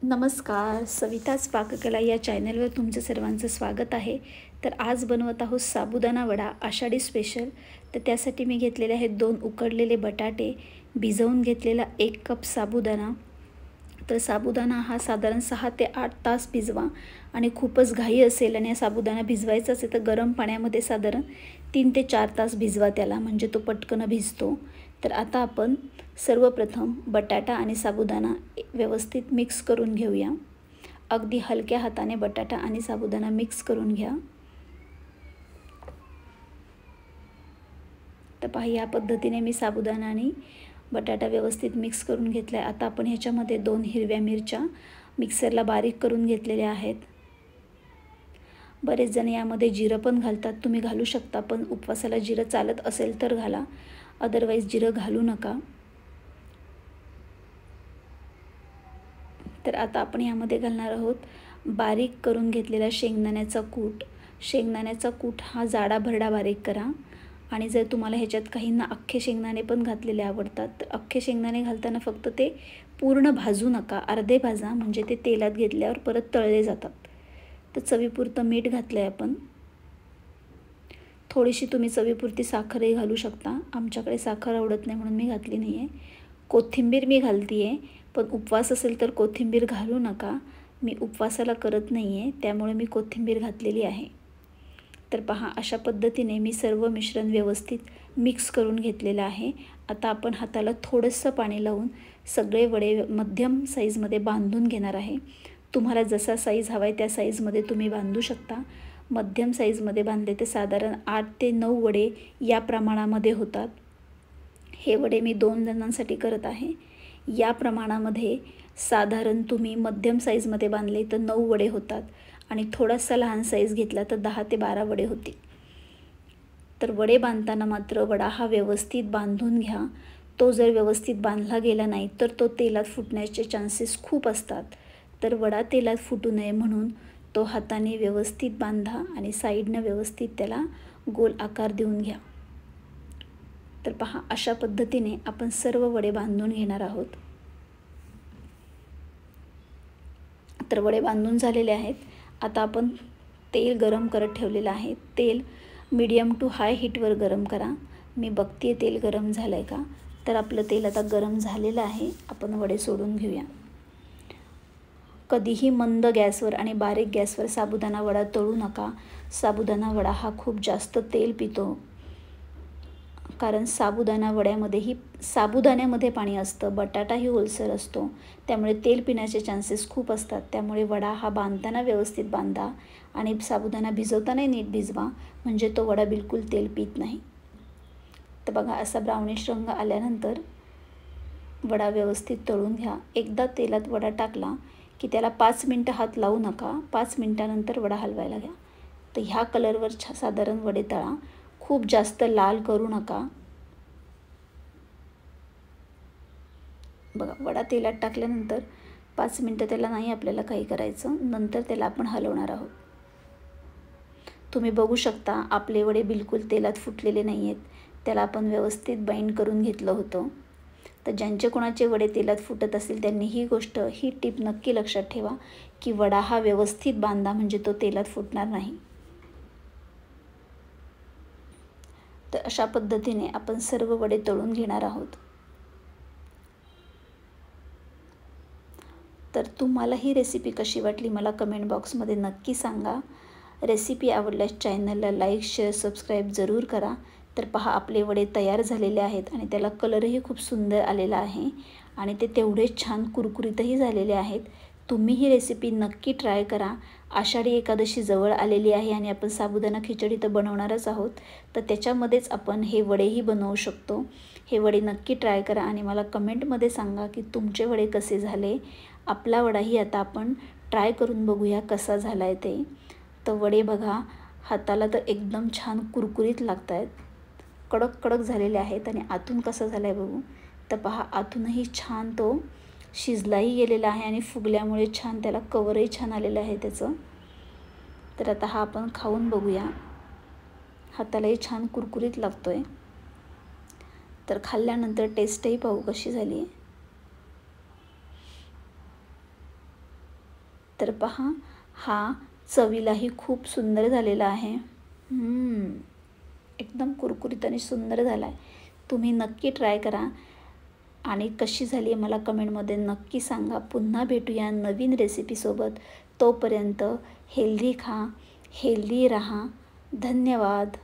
नमस्कार, सविताच पाककला या चॅनलवर तुमचं सर्वांचं स्वागत आहे. तर आज बनवत आहोत साबुदाणा वडा आषाढी स्पेशल. तर त्यासाठी मी घेतलेले आहेत 2 उकडलेले बटाटे, भिजवून घेतलेला 1 कप साबुदाणा. तर साबुदाणा हा साधारण 6 ते 8 तास भिजवा आणि खूपच घाई असेल आणि साबुदाणा भिजवायचा असेल तर गरम पाण्यामध्ये साधारण 3 ते 4 तास भिजवा त्याला, म्हणजे तो पटकन भिजतो. तर आता आपण सर्वप्रथम बटाटा आणि साबुदाणा व्यवस्थित मिक्स करून घेऊया. अगदी हलक्या हाताने बटाटा आणि साबुदाणा मिक्स करून घ्या. तर पहा, या पद्धतीने मी साबुदाणा आणि बटाटा व्यवस्थित मिक्स करून घेतला आहे. आता आपण ह्याच्यामध्ये 2 हिरव्या मिरच्या मिक्सरला बारीक करून घेतलेल्या आहेत. बरेच जण यामध्ये जिरं पण घालतात, तुम्ही घालू शकता, पण उपवासाला जिरं चालत असेल तर घाला, अदरवाईज जिरं घालू नका. तर आता आपण यामध्ये घालणार आहोत बारीक करून घेतलेला शेंगदाण्याचा कूट. शेंगदाण्याचा कूट हा जाडा भरडा बारीक करा. आणि जर तुम्हाला ह्याच्यात काहींना अख्खे शेंगदाणे पण घातलेले आवडतात तर अख्खे शेंगदाणे घालताना फक्त ते पूर्ण भाजू नका, अर्धे भाजा, म्हणजे ते तेलात घेतल्यावर परत तळले जातात. तर चवीपुरतं मीठ घातलं आहे आपण. थोडीशी तुम्ही चवीपुरती साखरही घालू शकता. आमच्याकडे साखर आवडत नाही म्हणून मी घातली नाही आहे. कोथिंबीर मी घालते आहे, पण उपवास असेल तर कोथिंबीर घालू नका. मी उपवासाला करत नाही आहे, त्यामुळे मी कोथिंबीर घातलेली आहे. तर पहा, अशा पद्धतीने मी सर्व मिश्रण व्यवस्थित मिक्स करून घेतलेलं आहे. आता आपण हाताला थोडंसं पाणी लावून सगळे वडे मध्यम साईजमध्ये बांधून घेणार आहे. तुम्हाला जसा साईज हवा आहे त्या साईजमध्ये तुम्ही बांधू शकता. मध्यम साईजमध्ये बांधले तर साधारण 8 ते 9 वडे या प्रमाणामध्ये होतात. हे वडे मी 2 जणांसाठी करत आहे. या प्रमाणामध्ये साधारण तुम्ही मध्यम साईजमध्ये बांधले तर 9 वडे होतात आणि थोडासा लहान साईज घेतला तर 10 ते 12 वडे होतील. तर वडे बांधताना मात्र वडा हा व्यवस्थित बांधून घ्या. तो जर व्यवस्थित बांधला गेला नाही तर तो तेलात फुटण्याचे चान्सेस खूप असतात. तर वडा तेलात फुटू नये म्हणून तो हाताने व्यवस्थित बांधा आणि साईडनं व्यवस्थित त्याला गोल आकार देऊन घ्या. तर पहा, अशा पद्धतीने आपण सर्व वडे बांधून घेणार आहोत. तर वडे बांधून झालेले आहेत. आता आपण तेल गरम करत ठेवलेलं आहे. तेल मीडियम टू हाय हीटवर गरम करा. मी बघते तेल गरम झालं आहे का. तर आपलं तेल आता गरम झालेलं आहे. आपण वडे सोडून घेऊया. कधीही मंद गॅसवर आणि बारीक गॅसवर साबुदाणा वडा तळू नका. साबुदाणा वडा हा खूप जास्त तेल पितो, कारण साबुदाणा वड्यामध्येही साबुदाण्यामध्ये पाणी असतं, बटाटाही ओलसर असतो, त्यामुळे तेल पिण्याचे चान्सेस खूप असतात. त्यामुळे वडा हा बांधताना व्यवस्थित बांधा आणि साबुदाणा भिजवतानाही नीट भिजवा, म्हणजे तो वडा बिलकुल तेल पित नाही. तर बघा, असा ब्राउनिश रंग आल्यानंतर वडा व्यवस्थित तळून घ्या. एकदा तेलात वडा टाकला की त्याला 5 मिनटं हात लावू नका. 5 मिनटानंतर वडा हलवायला घ्या. तर ह्या कलरवर साधारण वडे तळा. खूप जास्त लाल करू नका. बघा, वडा तेलात टाकल्यानंतर 5 मिनटं त्याला नाही आपल्याला काही करायचं, नंतर त्याला आपण हलवणार आहोत. तुम्ही बघू शकता आपले वडे बिलकुल तेलात फुटलेले नाही आहेत. त्याला आपण व्यवस्थित बाइंड करून घेतलं होतं. तर ज्यांचे कोणाचे वडे तेलात फुटत असेल त्यांनी ही टिप नक्की लक्षात ठेवा की वडा हा व्यवस्थित बांधा, म्हणजे तो तेलात फुटणार नाही. तर अशा पद्धतीने आपण सर्व वडे तळून घेणार आहोत. तर तुम्हाला ही रेसिपी कशी वाटली मला कमेंट बॉक्समध्ये नक्की सांगा. रेसिपी आवडल्यास चॅनलला लाईक, शेअर, सबस्क्राईब जरूर करा. तर पहा, आपले वडे तयार झालेले आहेत आणि त्याला कलरही खूप सुंदर आलेला आहे आणि ते तेवढेच छान कुरकुरीतही झालेले आहेत. तुम्ही ही रेसिपी नक्की ट्राय करा. आषाढी एकादशी जवळ आलेली आहे आणि आपण साबुदाणा खिचडी तर बनवणारच आहोत, तर त्याच्यामध्येच आपण हे वडेही बनवू शकतो. हे वडे नक्की ट्राय करा आणि मला कमेंटमध्ये सांगा की तुमचे वडे कसे झाले. आपला वडाही आता आपण ट्राय करून बघूया कसा झाला आहे ते. तर वडे बघा, हाताला तर एकदम छान कुरकुरीत लागत आहेत, कडक कडक झालेले आहेत. आणि आतून कसं झालं आहे बघू. तर पहा, आतूनही छान तो शिजलाही गेलेला आहे आणि फुगल्यामुळे छान त्याला कवरही छान आलेलं आहे त्याचं. तर आता हा आपण खाऊन बघूया. हातालाही छान कुरकुरीत लागतो आहे. तर खाल्ल्यानंतर टेस्टही पाहू कशी झाली आहे. तर पहा, हा चवीलाही खूप सुंदर झालेला आहे. एकदम कुरकुरीत आणि सुंदर झाला आहे. तुम्ही नक्की ट्राय करा आणि कशी झाली आहे मला कमेंटमध्ये नक्की सांगा. पुन्हा भेटूया नवीन रेसिपीसोबत. तोपर्यंत हेल्दी खा, हेल्दी राहा. धन्यवाद.